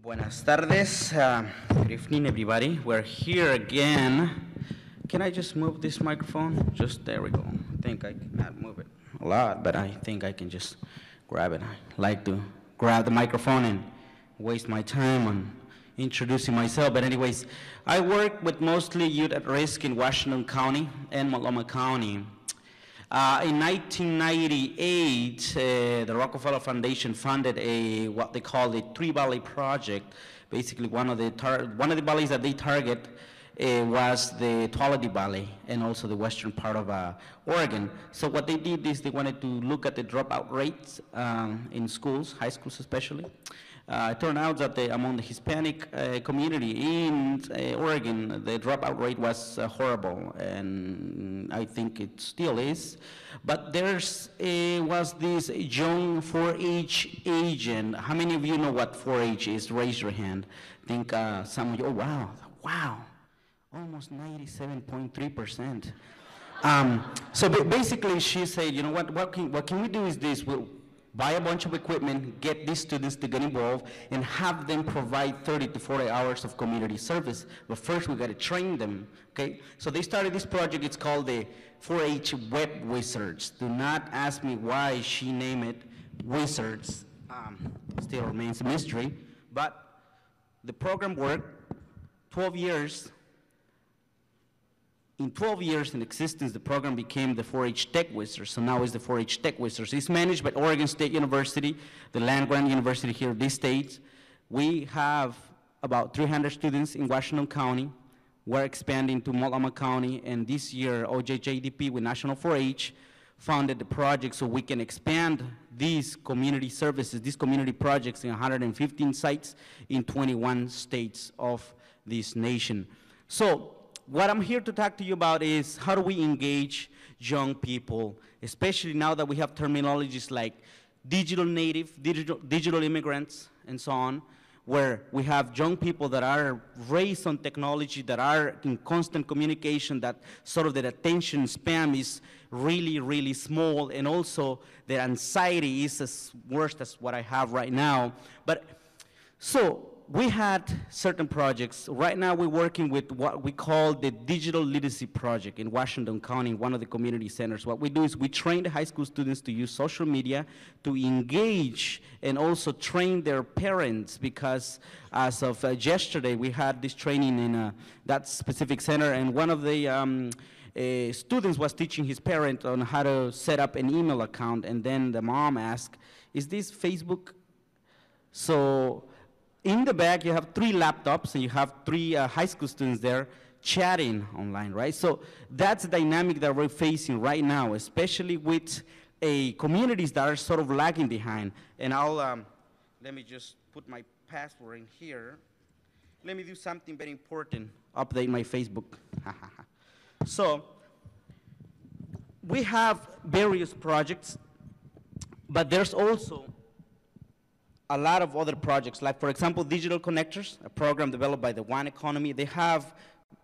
Buenas tardes. Good evening, everybody. We're here again. Can I just move this microphone? Just there we go. I think I cannot move it a lot, but I think I can just grab it. I like to grab the microphone and waste my time on introducing myself. But anyways, I work with mostly youth at risk in Washington County and Multnomah County. In 1998, the Rockefeller Foundation funded what they call the Three Valley Project. Basically, one of the valleys that they target was the Tuolumne Valley and also the western part of Oregon. So what they did is they wanted to look at the dropout rates in schools, high schools especially. It turned out that among the Hispanic community in Oregon, the dropout rate was horrible, and I think it still is. But there's was this young 4-H agent. How many of you know what 4-H is? Raise your hand. I think some of you, oh wow, almost 97.3%. So basically she said, you know what can we do is this, we'll buy a bunch of equipment, get these students to get involved, and have them provide 30 to 40 hours of community service. But first, we got to train them, okay? So they started this project. It's called the 4-H Web Wizards. Do not ask me why she named it Wizards. Still remains a mystery. But the program worked 12 years. In 12 years in existence, the program became the 4-H Tech Wizards, so now it's the 4-H Tech Wizards. It's managed by Oregon State University, the land-grant university here in this state. We have about 300 students in Washington County. We're expanding to Multnomah County, and this year, OJJDP with National 4-H funded the project so we can expand these community services, these community projects in 115 sites in 21 states of this nation. So, what I'm here to talk to you about is how do we engage young people, especially now that we have terminologies like digital native, digital immigrants, and so on, where we have young people that are raised on technology, that are in constant communication, that sort of their attention span is really, really small, and also their anxiety is as worse as what I have right now. But so, we had certain projects. Right now we're working with what we call the Digital Literacy Project in Washington County, one of the community centers. What we do is we train the high school students to use social media to engage and also train their parents, because as of yesterday we had this training in that specific center, and one of the students was teaching his parent on how to set up an email account, and then the mom asked, is this Facebook? So in the back, you have 3 laptops, and you have 3 high school students there chatting online, right? So that's the dynamic that we're facing right now, especially with communities that are sort of lagging behind. And let me just put my password in here. Let me do something very important, update my Facebook. So we have various projects, but there's also a lot of other projects, like for example, Digital Connectors, a program developed by the One Economy. They have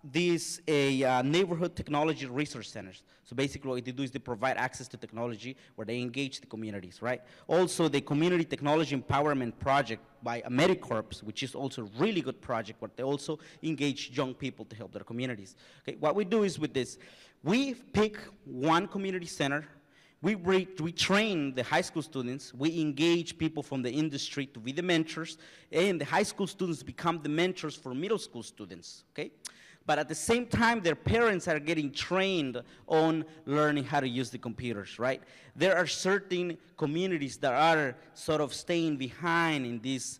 these neighborhood technology resource centers. So basically what they do is they provide access to technology where they engage the communities, right? Also the Community Technology Empowerment Project by AmeriCorps, which is also a really good project where they also engage young people to help their communities. Okay, what we do is with this, we pick one community center. We train the high school students, we engage people from the industry to be the mentors, and the high school students become the mentors for middle school students, okay? But at the same time, their parents are getting trained on learning how to use the computers, right? There are certain communities that are sort of staying behind in this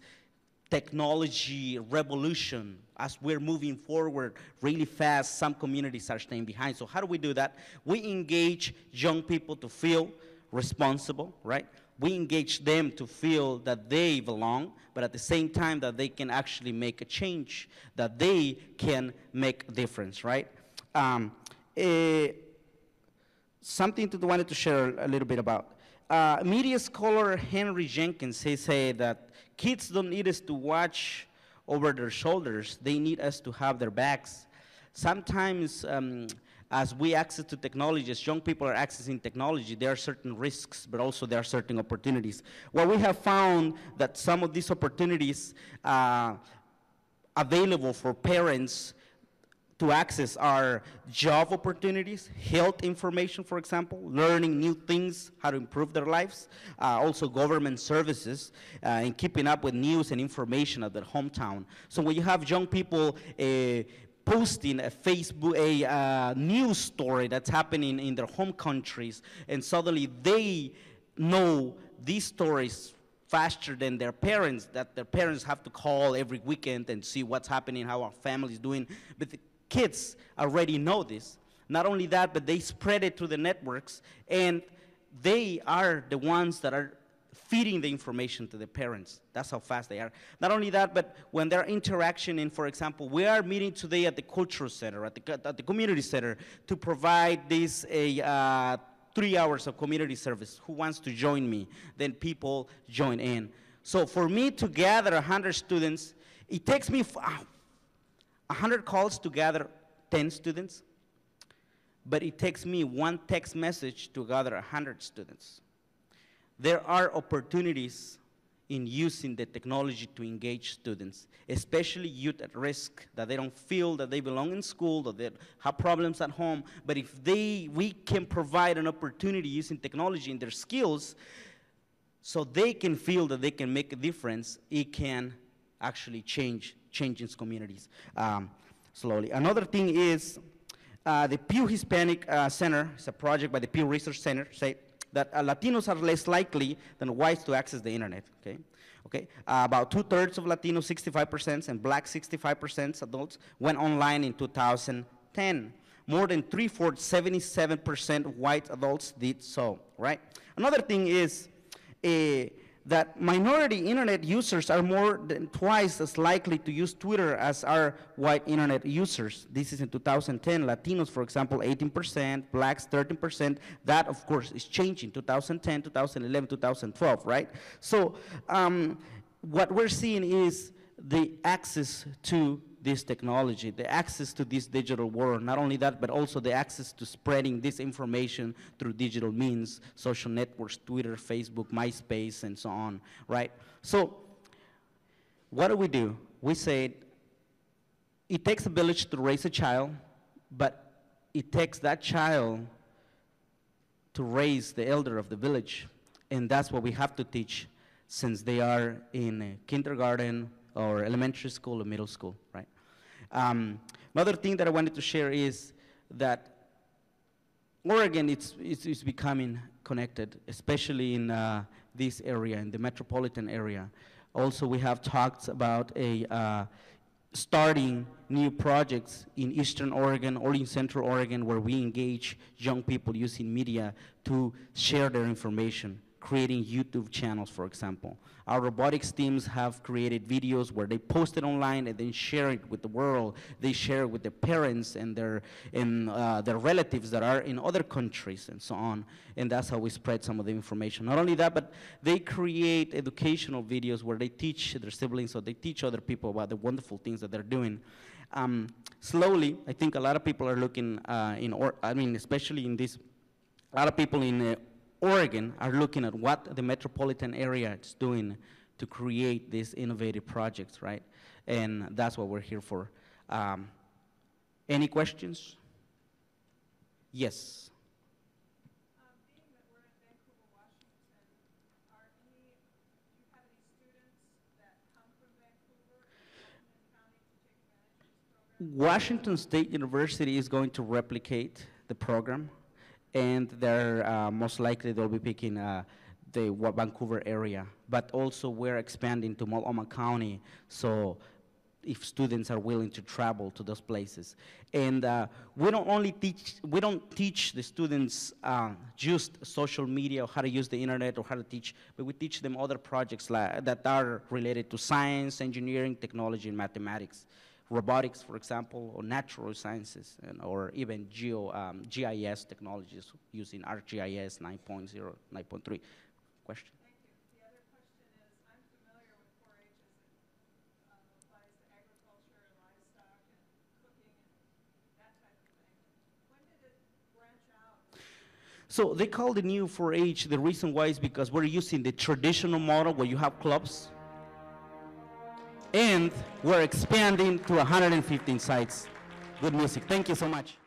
technology revolution. As we're moving forward really fast, some communities are staying behind. So how do we do that? We engage young people to feel responsible, right? We engage them to feel that they belong, but at the same time that they can actually make a change, that they can make a difference, right? Something I wanted to share a little bit about. Media scholar Henry Jenkins, he said that kids don't need us to watch over their shoulders. They need us to have their backs. Sometimes as we access to technology, as young people are accessing technology, there are certain risks, but also there are certain opportunities. What we have found that some of these opportunities available for parents to access are job opportunities, health information, for example, learning new things, how to improve their lives, also government services, and keeping up with news and information of their hometown. So when you have young people posting a Facebook, a news story that's happening in their home countries, and suddenly they know these stories faster than their parents, that their parents have to call every weekend and see what's happening, how our family's doing. But the kids already know this. Not only that, but they spread it to the networks, and they are the ones that are feeding the information to the parents. That's how fast they are. Not only that, but when they're interaction in, for example, we are meeting today at the cultural center, at the community center, to provide this 3 hours of community service. Who wants to join me? Then people join in. So for me to gather 100 students, it takes me 100 calls to gather 10 students, but it takes me one text message to gather 100 students. There are opportunities in using the technology to engage students, especially youth at risk, that they don't feel that they belong in school, that they have problems at home, but if we can provide an opportunity using technology and their skills, so they can feel that they can make a difference, it can actually change communities slowly. Another thing is the Pew Hispanic Center, it's a project by the Pew Research Center, say that Latinos are less likely than whites to access the internet, okay? About 2/3 of Latinos, 65%, and black 65% adults went online in 2010. More than 3/4, 77% of white adults did so, right? Another thing is that minority internet users are more than twice as likely to use Twitter as are white internet users. This is in 2010. Latinos, for example, 18%, blacks 13%. That, of course, is changing 2010, 2011, 2012, right? So what we're seeing is the access to this technology, the access to this digital world. Not only that, but also the access to spreading this information through digital means, social networks, Twitter, Facebook, MySpace, and so on, right? So what do? We say it takes a village to raise a child, but it takes that child to raise the elder of the village. And that's what we have to teach since they are in kindergarten or elementary school or middle school, right? Another thing that I wanted to share is that Oregon is becoming connected, especially in this area, in the metropolitan area. Also, we have talked about starting new projects in Eastern Oregon or in Central Oregon where we engage young people using media to share their information, creating YouTube channels, for example. Our robotics teams have created videos where they post it online and then share it with the world. They share it with their parents and their relatives that are in other countries and so on. And that's how we spread some of the information. Not only that, but they create educational videos where they teach their siblings or they teach other people about the wonderful things that they're doing. Slowly, I think a lot of people are looking especially in this, a lot of people in Oregon are looking at what the metropolitan area is doing to create these innovative projects, right? And that's what we're here for. Any questions? Yes. Being that we're in Vancouver, Washington, do you have any students that come from Vancouver and Washington County to take advantage of this program? Washington State University is going to replicate the program, and they're most likely they'll be picking the Vancouver area. But also we're expanding to Multnomah County, so if students are willing to travel to those places. And we don't teach the students just social media or how to use the internet or how to teach, but we teach them other projects that are related to science, engineering, technology, and mathematics. Robotics, for example, or natural sciences, or even GIS technologies using ArcGIS 9.0, 9.3. Question? Thank you. The other question is, I'm familiar with 4-H as it applies to agriculture and livestock and cooking and that type of thing. When did So they call the new 4-H, the reason why is because we're using the traditional model where you have clubs, and we're expanding to 115 sites. Good music. Thank you so much.